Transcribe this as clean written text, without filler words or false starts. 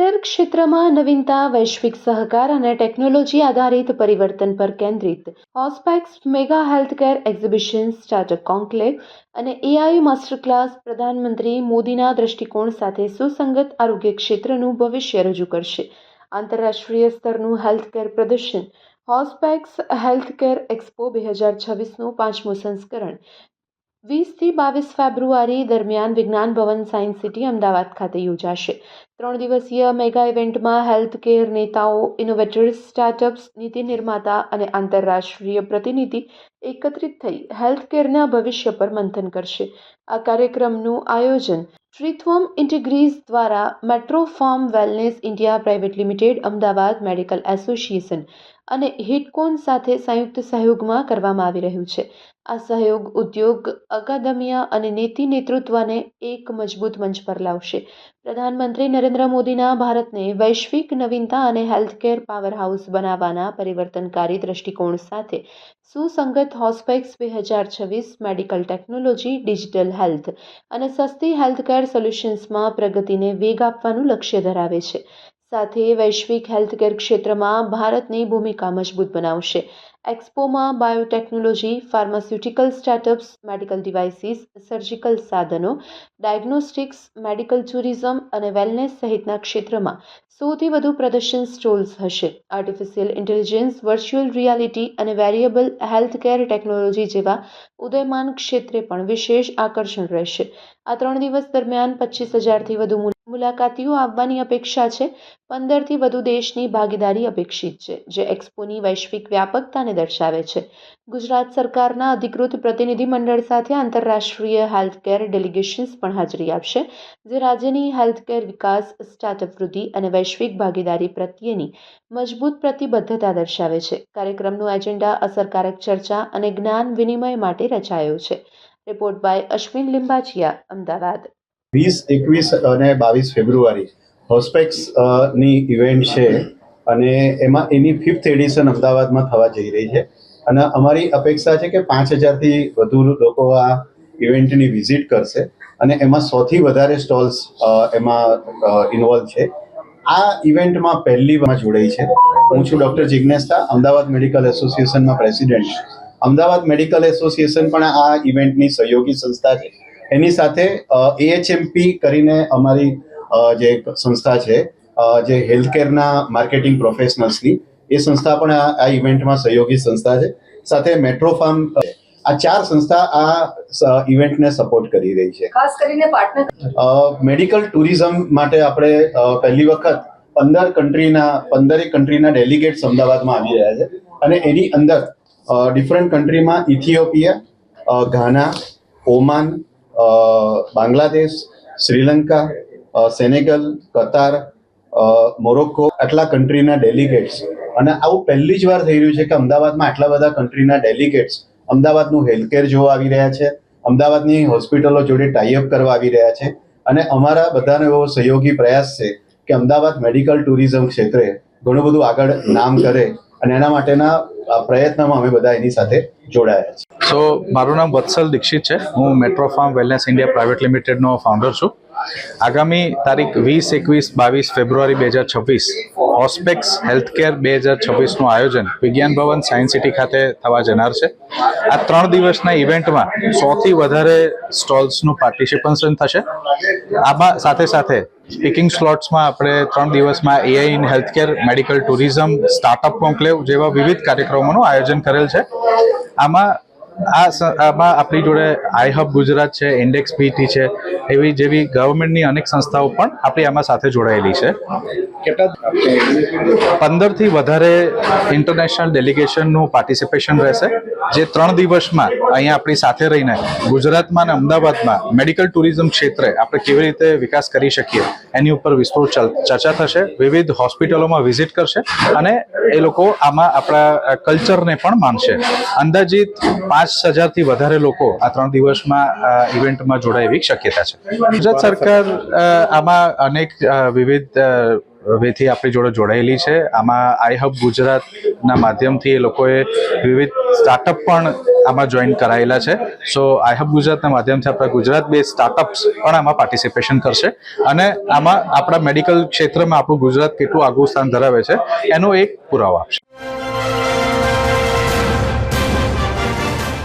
Healthcare ક્ષેત્રમાં નવીનતા, વૈશ્વિક સહકાર અને ટેકનોલોજી આધારિત પરિવર્તન પર કેન્દ્રિત Hospex mega healthcare exhibition, startup conclave અને એઆઈ માસ્ટર ક્લાસ પ્રધાનમંત્રી મોદીના દૃષ્ટિકોણ સાથે સુસંગત આરોગ્ય ક્ષેત્રનું ભવિષ્ય રજૂ કરશે. આંતરરાષ્ટ્રીય સ્તરનું હેલ્થકેર પ્રદર્શન હોસ્પેક્સ હેલ્થકેર એક્સપો 2026નું 5મું સંસ્કરણ 20થી 22 ફેબ્રુઆરી દરમિયાન વિજ્ઞાન ભવન, સાયન્સ સિટી, અમદાવાદ ખાતે યોજાશે. 3 દિવસીય મેગા ઇવેન્ટમાં હેલ્થકેર નેતાઓ, ઇનોવેટર્સ, સ્ટાર્ટઅપ્સ, નીતિ નિર્માતા અને આંતરરાષ્ટ્રીય પ્રતિનિધિ એકત્રિત થઈ હેલ્થકેરના ભવિષ્ય પર મંથન કરશે. આ કાર્યક્રમનું આયોજન ટ્રીથવર્મ ઇન્ટિગ્રીઝ દ્વારા મેટ્રોફાર્મ wellness India private limited, Ahmedabad medical association અને હિટકોન સાથે સંયુક્ત સહયોગમાં કરવામાં આવી રહ્યું છે. આ સહયોગ ઉદ્યોગ, અકાદમિયા અને નીતિ નેતૃત્વને એક મજબૂત મંચ પર લાવશે. પ્રધાનમંત્રી નરેન્દ્ર મોદીના ભારતને વૈશ્વિક નવીનતા અને હેલ્થકેર પાવરહાઉસ બનાવવાના પરિવર્તનકારી દૃષ્ટિકોણ સાથે સુસંગત હોસ્પેક્સ 2026 મેડિકલ ટેકનોલોજી, ડિજિટલ હેલ્થ અને સસ્તી હેલ્થકેર સોલ્યુશન્સમાં પ્રગતિને વેગ આપવાનું લક્ષ્ય ધરાવે છે. સાથે વૈશ્વિક હેલ્થકેર ક્ષેત્રમાં ભારતની ભૂમિકા મજબૂત બનાવશે. એક્સપોમાં biotechnology, pharmaceutical startups, medical devices, surgical સાધનો, ડાયગ્નોસ્ટિક્સ, મેડિકલ ટુરિઝમ અને વેલનેસ સહિતના ક્ષેત્રમાં 100થી વધુ પ્રદર્શન સ્ટોલ્સ હશે. આર્ટિફિશિયલ ઇન્ટેલિજન્સ, વર્ચ્યુઅલ રિયાલિટી અને વેરિયેબલ હેલ્થકેર ટેકનોલોજી જેવા ઉદયમાન ક્ષેત્રે પણ વિશેષ આકર્ષણ રહેશે. આ 3 દિવસ દરમિયાન 25,000થી વધુ મુલાકાતીઓ આવવાની અપેક્ષા છે. 15થી વધુ દેશની ભાગીદારી અપેક્ષિત છે, જે એક્સપોની વૈશ્વિક વ્યાપકતાને દર્શાવે છે. ગુજરાત સરકારના અધિકૃત પ્રતિનિધિ મંડળ સાથે આંતરરાષ્ટ્રીય હેલ્થકેર ડેલિગેશન્સ પણ હાજરી આપશે, જે રાજ્યની હેલ્થકેર વિકાસ, સ્ટાર્ટઅપ વૃદ્ધિ અને વૈશ્વિક ભાગીદારી પ્રત્યેની મજબૂત પ્રતિબદ્ધતા દર્શાવે છે. કાર્યક્રમનું એજન્ડા અસરકારક ચર્ચા અને જ્ઞાન વિનિમય માટે રચાયો છે. Report by Ashwin Limbachiya, Ahmedabad. 20, 21 અને 22 ફેબ્રુઆરી હોસ્પેક્સ ની ઇવેન્ટ છે અને એમાં એની 5th એડિશન અમદાવાદમાં થવા જઈ રહી છે અને અમારી અપેક્ષા છે કે 5,000થી વધુ લોકો આ ઇવેન્ટની વિઝિટ કરશે અને એમાં 100થી વધારે સ્ટોલ્સ એમાં ઇન્વોલ્વ છે. આ ઇવેન્ટમાં પહેલી વાર જોડાઈ છે. હું છું ડૉક્ટર જિગ્નેશ શાહ, અમદાવાદ મેડિકલ એસોસિએશનમાં પ્રેસિડેન્ટ. અમદાવાદ મેડિકલ એસોસિએશન પણ આ ઇવેન્ટની સહયોગી સંસ્થા છે. એની સાથે AHMP કરીને અમારી જે સંસ્થા છે, જે હેલ્થકેરના માર્કેટિંગ પ્રોફેશનલ્સની, એ સંસ્થા પણ આ ઇવેન્ટમાં સહયોગી સંસ્થા છે. સાથે મેટ્રોફાર્મ, આ 4 સંસ્થા આ ઇવેન્ટને સપોર્ટ કરી રહી છે. ખાસ કરીને પાર્ટનર મેડિકલ ટુરિઝમ માટે આપણે પહેલી વખત 15 કન્ટ્રીના ડેલિગેટ્સ અમદાવાદમાં આવી રહ્યા છે અને એની અંદર ડિફરન્ટ કન્ટ્રીમાં ઇથિયોપિયા, ઘાના, ઓમાન, બાંગ્લાદેશ, શ્રીલંકા, સેનેગલ, કતાર, મોરોક્કો, આટલા કન્ટ્રીના ડેલિગેટ્સ. અને આવું પહેલી જ વાર થઈ રહ્યું છે કે અમદાવાદમાં આટલા બધા કન્ટ્રીના ડેલિગેટ્સ અમદાવાદનું હેલ્થકેર જોવા આવી રહ્યા છે, અમદાવાદની હોસ્પિટલો જોડે ટાઈઅપ કરવા આવી રહ્યા છે અને અમારા બધાનો એવો સહયોગી પ્રયાસ છે કે અમદાવાદ મેડિકલ ટુરિઝમ ક્ષેત્રે ઘણું બધું આગળ નામ કરે અને એના માટેના પ્રયત્નમાં અમે બધા એની સાથે જોડાયા છીએ. મારું નામ વત્સલ દીક્ષિત છે. હું મેટ્રોફાર્મ વેલનેસ ઇન્ડિયા પ્રાઇવેટ લિમિટેડનો ફાઉન્ડર છું. આગામી તારીખ 20, 21, 22 ફેબ્રુઆરી 2026 હોસ્પેક્સ હેલ્થકેર 2026નું આયોજન વિજ્ઞાન ભવન, સાયન્સ સિટી ખાતે થવા જનાર છે. આ 3 દિવસના ઇવેન્ટમાં 100થી વધારે સ્ટોલ્સનું પાર્ટિસિપેશન થશે. આમાં સાથે સાથે સ્પીકિંગ સ્લોટ્સમાં આપણે 3 દિવસમાં AI in healthcare, medical tourism, startup conclave જેવા વિવિધ કાર્યક્રમોનું આયોજન કરેલ છે. આમાં આપણી જોડે આઈહબ ગુજરાત છે, ઇન્ડેક્સ PT છે, એવી જેવી ગવર્મેન્ટની અનેક સંસ્થાઓ પણ આપણી આમાં સાથે જોડાયેલી છે. 15થી વધારે ઇન્ટરનેશનલ ડેલિગેશનનું પાર્ટિસિપેશન રહેશે, જે 3 દિવસમાં અહીંયા આપણી સાથે રહીને ગુજરાતમાં અને અમદાવાદમાં મેડિકલ ટુરિઝમ ક્ષેત્રે આપણે કેવી રીતે વિકાસ કરી શકીએ એની ઉપર વિસ્તૃત ચર્ચા થશે. વિવિધ હોસ્પિટલોમાં વિઝિટ કરશે અને એ લોકો આમાં આપણા કલ્ચરને પણ માનશે. અંદાજિત 5,000થી વધારે લોકો આ 3 દિવસમાં ઇવેન્ટમાં જોડાય એવી શક્યતા છે. ગુજરાત સરકાર આમાં અનેક વિવિધ વેથી આપણી જોડે જોડાયેલી છે. આમાં આઈ હબ ગુજરાતના માધ્યમથી એ લોકોએ વિવિધ સ્ટાર્ટઅપ પણ આમાં જોઈન કરાયેલા છે. સો આઈ હબ ગુજરાતના માધ્યમથી આપણા ગુજરાત બેઝ સ્ટાર્ટઅપ્સ પણ આમાં પાર્ટિસિપેશન કરશે અને આમાં આપણા મેડિકલ ક્ષેત્રમાં આપણું ગુજરાત કેટલું આગવું સ્થાન ધરાવે છે એનો એક પુરાવો આપશે.